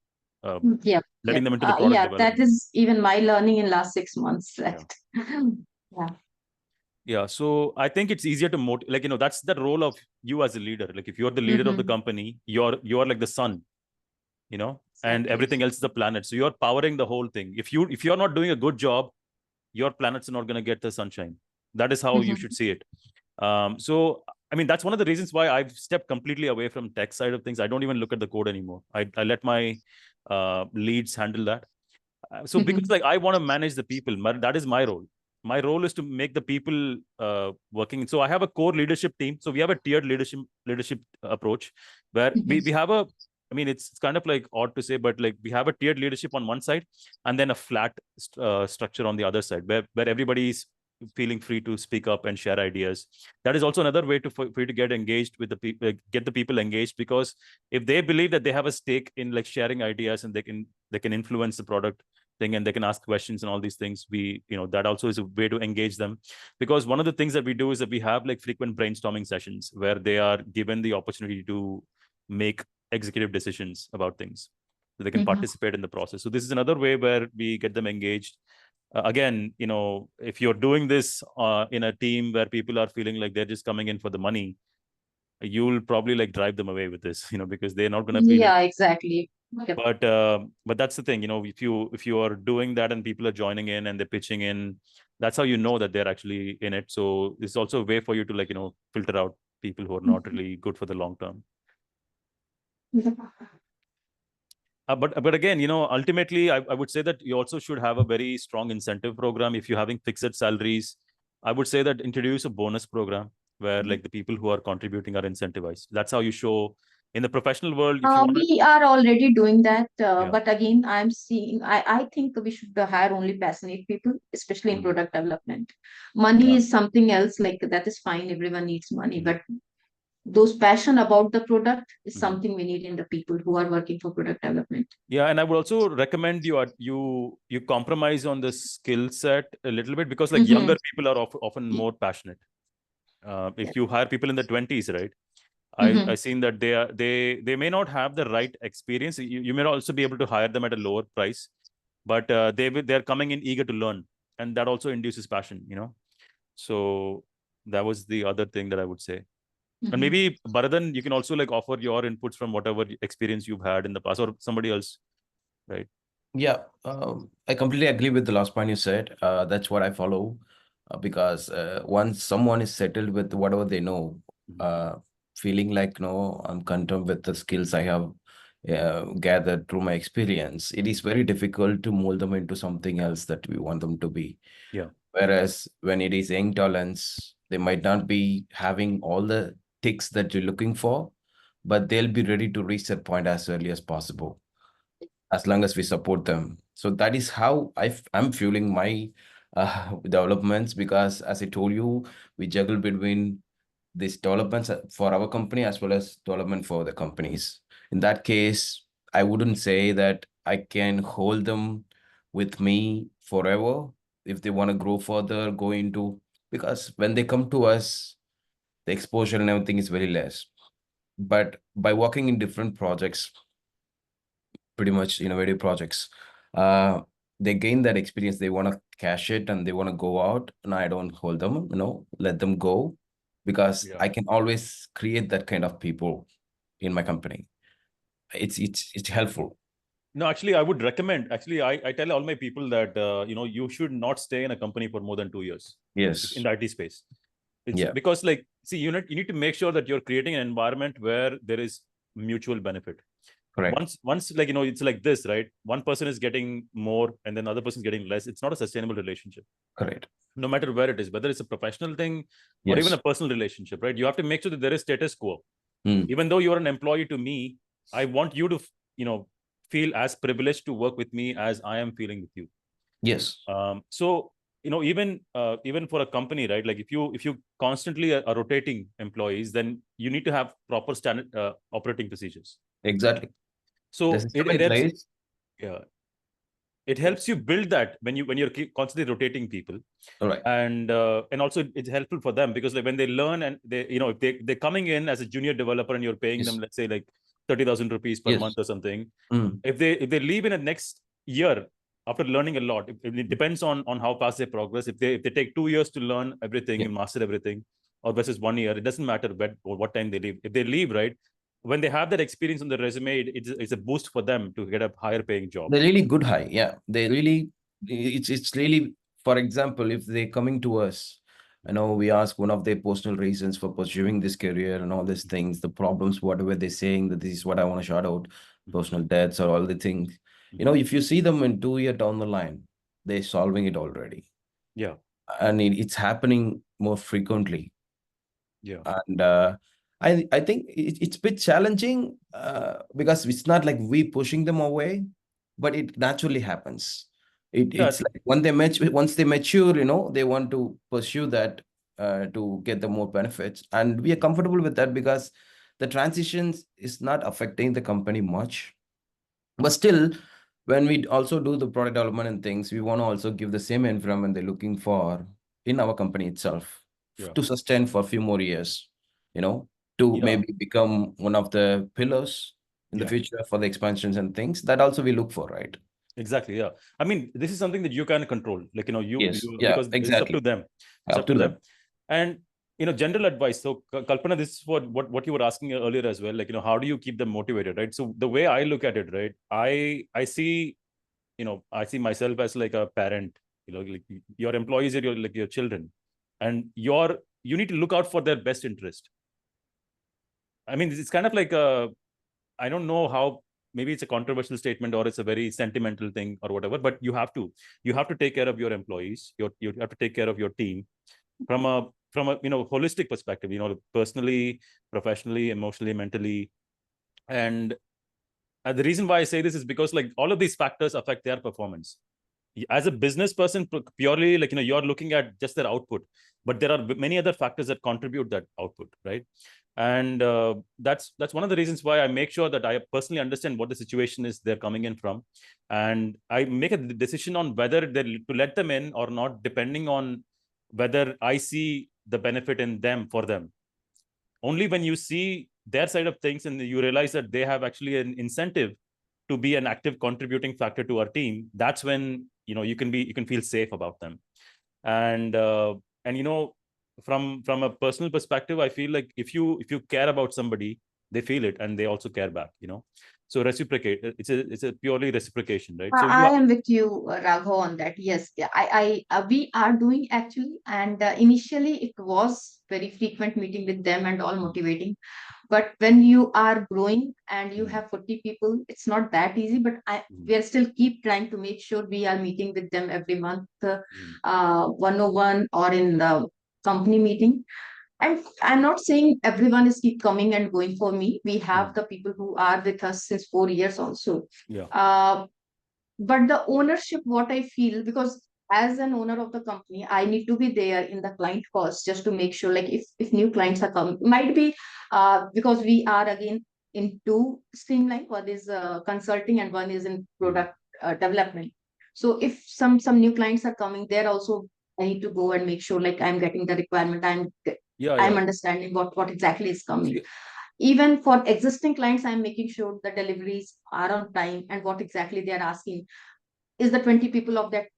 Yeah. letting them into the product Yeah, development. that is even my learning in last 6 months, right? Yeah. Yeah, so I think it's easier to motivate. Like, that's the role of you as a leader. Like if you're the leader of the company, you're like the sun, and Exactly. everything else is the planet. So you're powering the whole thing. If you're not doing a good job, your planets are not going to get the sunshine. That is how you should see it. So I mean, that's one of the reasons why I've stepped completely away from tech side of things. I don't even look at the code anymore. I let my leads handle that. So because like I want to manage the people, that is my role. My role is to make the people working. So I have a core leadership team. So we have a tiered leadership approach where we have a, I mean, it's kind of like odd to say, but like we have a tiered leadership on one side and then a flat structure on the other side where everybody's feeling free to speak up and share ideas. That is also another way for you to get engaged with the people, get the people engaged, because if they believe that they have a stake in like sharing ideas and they can influence the product thing and they can ask questions and all these things, that also is a way to engage them. Because one of the things that we do is that we have like frequent brainstorming sessions where they are given the opportunity to make executive decisions about things, so they can participate in the process. So this is another way where we get them engaged. Again, if you're doing this in a team where people are feeling like they're just coming in for the money, you'll probably like drive them away with this, because they're not going to feel Yeah, it. exactly. Yep. But that's the thing, if you are doing that and people are joining in and they're pitching in, that's how you know that they're actually in it. So it's also a way for you to like filter out people who are not really good for the long term. But again, ultimately, I would say that you also should have a very strong incentive program. If you're having fixed salaries, I would say that introduce a bonus program where like the people who are contributing are incentivized. That's how you show in the professional world. If you want We are already doing that, Yeah. but again, I think we should hire only passionate people, especially in product development. Money is something else, like that is fine, everyone needs money, but those passion about the product is something we need in the people who are working for product development. Yeah, and I would also recommend you compromise on the skill set a little bit, because like younger people are often more passionate. If you hire people in the 20s, right? I've seen that they may not have the right experience. You may also be able to hire them at a lower price, but they're coming in eager to learn, and that also induces passion. So that was the other thing that I would say. And maybe Baradan, you can also like offer your inputs from whatever experience you've had in the past, or somebody else, right? Yeah, I completely agree with the last point you said. That's what I follow, because once someone is settled with whatever they know, feeling like, no, I'm content with the skills I have gathered through my experience, it is very difficult to mold them into something else that we want them to be. Yeah. Whereas when it is young talents, they might not be having all the ticks that you're looking for, but they'll be ready to reach that point as early as possible, as long as we support them. So that is how I'm fueling my developments, because as I told you, we juggle between these developments for our company as well as development for the companies. In that case, I wouldn't say that I can hold them with me forever if they want to grow further, go into, because when they come to us, the exposure and everything is very less. But by working in different projects, pretty much innovative projects, they gain that experience, they want to cash it and they want to go out, and I don't hold them, let them go, because Yeah. I can always create that kind of people in my company. It's helpful. No, actually, I would recommend. Actually, I tell all my people that you should not stay in a company for more than 2 years. Yes. In the IT space. It's Yeah. because see, you need to make sure that you're creating an environment where there is mutual benefit. Correct. Once it's like this, right? One person is getting more and then the other person is getting less. It's not a sustainable relationship. Correct. No matter where it is, whether it's a professional thing or even a personal relationship, right? You have to make sure that there is status quo. Even though you're an employee to me, I want you to, feel as privileged to work with me as I am feeling with you. Yes. So, even for a company, right? Like if you constantly are rotating employees, then you need to have proper standard operating procedures. Exactly. So it helps you build that when you're constantly rotating people. All right. And also it's helpful for them because when they learn and they, if they're coming in as a junior developer and you're paying them, let's say like 30,000 rupees per month or something. If they leave in the next year after learning a lot, it depends on how fast they progress. If they take 2 years to learn everything and master everything, or versus 1 year, it doesn't matter what time they leave. If they leave, right, when they have that experience on the resume, it's a boost for them to get a higher paying job. They're really good high. Yeah. It's really, for example, if they're coming to us, we ask one of their personal reasons for pursuing this career and all these things, the problems, whatever they're saying, that this is what I want to shout out, personal debts or all the things. If you see them in 2 years down the line, they're solving it already. Yeah. And it's happening more frequently. Yeah. And I think it's a bit challenging because it's not like we pushing them away, but it naturally happens. It's like once they mature, they want to pursue that to get the more benefits. And we are comfortable with that because the transitions is not affecting the company much. But still, when we also do the product development and things, we want to also give the same environment they're looking for in our company itself to sustain for a few more years, to maybe become one of the pillars in the future for the expansions and things. That also we look for, right? Exactly. Yeah. I mean, this is something that you can control. Like, because exactly. It's up to them. It's up to them. And, general advice. So Kalpana, this is what you were asking earlier as well. Like, how do you keep them motivated, right? So the way I look at it, right, I see, I see myself as like a parent, like your employees are like your children, and you need to look out for their best interest. I mean, it's kind of like I don't know how, maybe it's a controversial statement or it's a very sentimental thing or whatever, but you have to take care of your employees. You have to take care of your team from a holistic perspective, personally, professionally, emotionally, mentally. And the reason why I say this is because like all of these factors affect their performance. As a business person, purely like, you're looking at just their output, but there are many other factors that contribute that output, right? And that's one of the reasons why I make sure that I personally understand what the situation is they're coming in from, and I make a decision on whether to let them in or not, depending on whether I see the benefit in them for them. Only when you see their side of things and you realize that they have actually an incentive to be an active contributing factor to our team, that's when you can feel safe about them. And from a personal perspective, I feel like if you care about somebody, they feel it and they also care back, so reciprocate. It's a purely reciprocation, right? So I am with you, Raghav, on that. Yes, I we are doing actually, and initially it was very frequent meeting with them and all motivating. But when you are growing and you have 40 people, it's not that easy. But we are still keep trying to make sure we are meeting with them every month, 101 or in the company meeting. And I'm not saying everyone is keep coming and going for me. We have the people who are with us since 4 years also. But the ownership, what I feel, because as an owner of the company, I need to be there in the client first, just to make sure, like if new clients are coming, might be because we are again in two streamline. One is consulting and one is in product development. So if some new clients are coming, there also I need to go and make sure like I'm getting the requirement. I'm understanding what exactly is coming. Even for existing clients, I'm making sure the deliveries are on time and what exactly they are asking. is the 20 people of that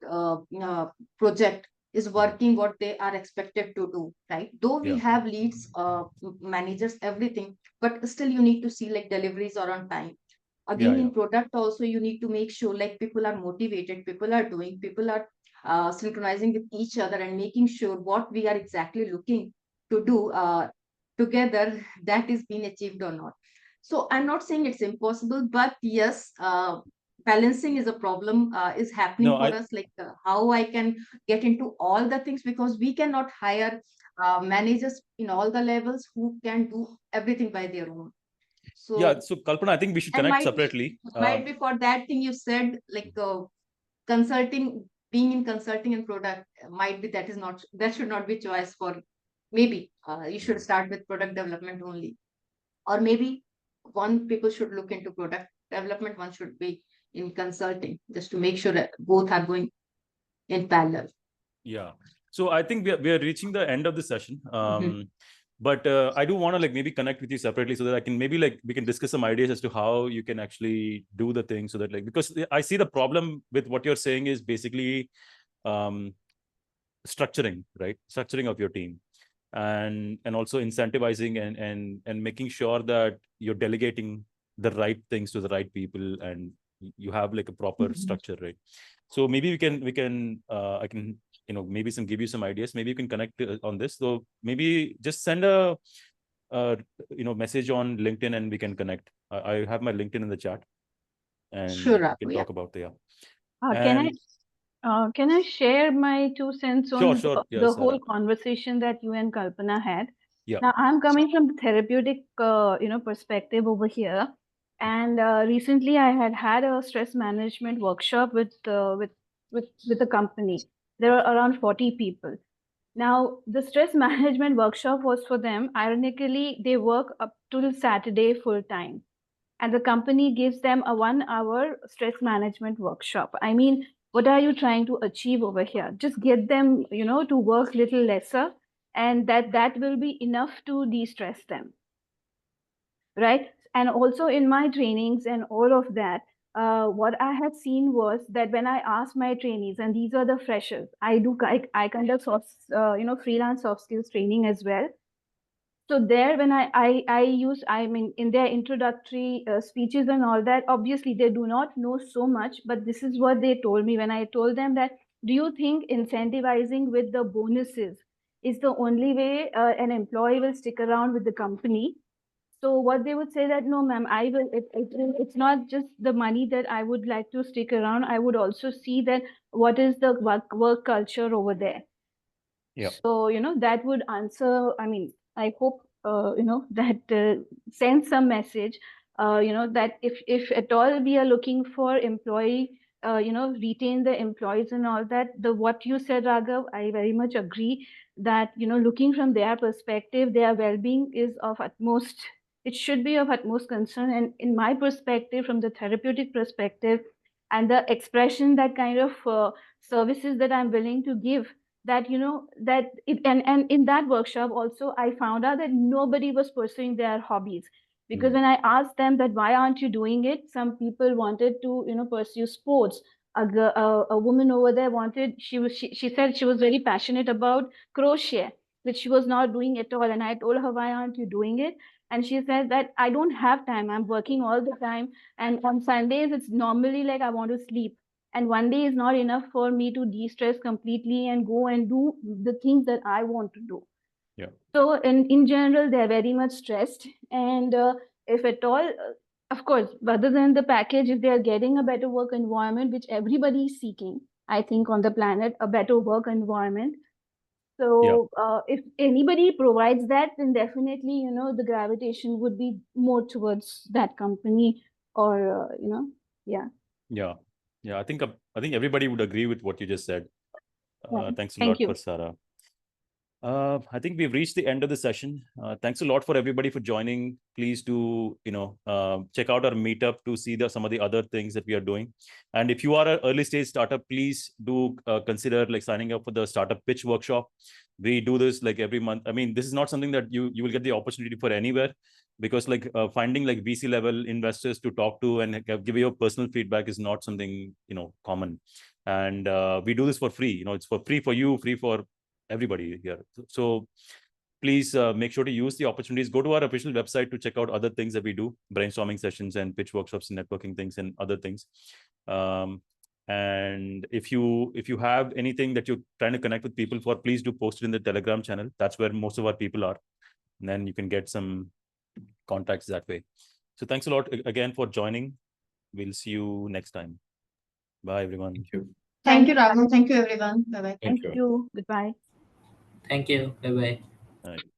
project is working what they are expected to do, right? Though we have leads, managers, everything, but still you need to see like deliveries are on time. Again, in product also, you need to make sure like people are motivated, people are doing, people are synchronizing with each other and making sure what we are exactly looking to do together, that is being achieved or not. So I'm not saying it's impossible, but yes, balancing is a problem, is happening for us, like how I can get into all the things, because we cannot hire managers in all the levels who can do everything by their own. So so Kalpana, I think we should connect separately. Might be for that thing you said, like consulting, being in consulting and product, might be that should not be choice for, maybe you should start with product development only, or maybe one people should look into product development, one should be in consulting, just to make sure that both are going in parallel. Yeah. So I think we are reaching the end of the session. But I do want to like maybe connect with you separately so that I can maybe like we can discuss some ideas as to how you can actually do the thing, so that like, because I see the problem with what you're saying is basically structuring, right? Structuring of your team, and also incentivizing and making sure that you're delegating the right things to the right people, and you have like a proper structure, right? So maybe we can I can maybe give you some ideas. Maybe you can connect on this. So maybe just send a message on LinkedIn and we can connect. I have my LinkedIn in the chat, and sure, we can talk about the Can I share my 2 cents on the whole conversation that you and Kalpana had? Yeah. Now I'm coming from the therapeutic perspective over here, and recently I had a stress management workshop with a company. There are around 40 people. Now the stress management workshop was for them. Ironically, they work up till Saturday full time, and the company gives them a 1-hour stress management workshop. I mean, what are you trying to achieve over here? Just get them, to work little lesser, and that will be enough to de-stress them, right? And also in my trainings and all of that, what I had seen was that when I asked my trainees, and these are the freshers, I conduct freelance soft skills training as well. So there, when I mean, in their introductory speeches and all that, obviously they do not know so much, but this is what they told me when I told them that, do you think incentivizing with the bonuses is the only way an employee will stick around with the company? So what they would say that, no, ma'am, it's not just the money that I would like to stick around. I would also see that what is the work culture over there. Yeah. So, that would answer, I mean, I hope, that sends some message, that if at all we are looking for employee, retain the employees and all that, what you said, Raghav, I very much agree that, looking from their perspective, their well-being is of utmost, it should be of utmost concern. And in my perspective, from the therapeutic perspective and the expression, that kind of services that I'm willing to give, that and in that workshop also I found out that nobody was pursuing their hobbies, because when I asked them that why aren't you doing it, some people wanted to pursue sports. A woman over there she said she was very passionate about crochet, which she was not doing at all, and I told her, why aren't you doing it? And she said that I don't have time, I'm working all the time, and on Sundays it's normally like I want to sleep, and one day is not enough for me to de-stress completely and go and do the things that I want to do. Yeah. So in general, they're very much stressed. And if at all, of course, other than the package, if they're getting a better work environment, which everybody is seeking, I think on the planet, a better work environment. So if anybody provides that, then definitely, the gravitation would be more towards that company, or, yeah. Yeah. Yeah, I think everybody would agree with what you just said. Thanks a lot for Sarah. I think we've reached the end of the session. Thanks a lot for everybody for joining. Please do, check out our meetup to see some of the other things that we are doing. And if you are an early stage startup, please do consider like signing up for the startup pitch workshop. We do this like every month. I mean, this is not something that you will get the opportunity for anywhere. because like finding like VC level investors to talk to and give your personal feedback is not something, common. And we do this for free. It's for free for you, free for everybody here. So please make sure to use the opportunities. Go to our official website to check out other things that we do, brainstorming sessions and pitch workshops and networking things and other things. And if you have anything that you're trying to connect with people for, please do post it in the Telegram channel. That's where most of our people are. And then you can get some contacts that way. So thanks a lot again for joining. We'll see you next time. Bye, everyone. Thank you. Thank you, Raghav. Thank you, everyone. Bye-bye. Thank you. Goodbye. Thank you. Bye bye. All right.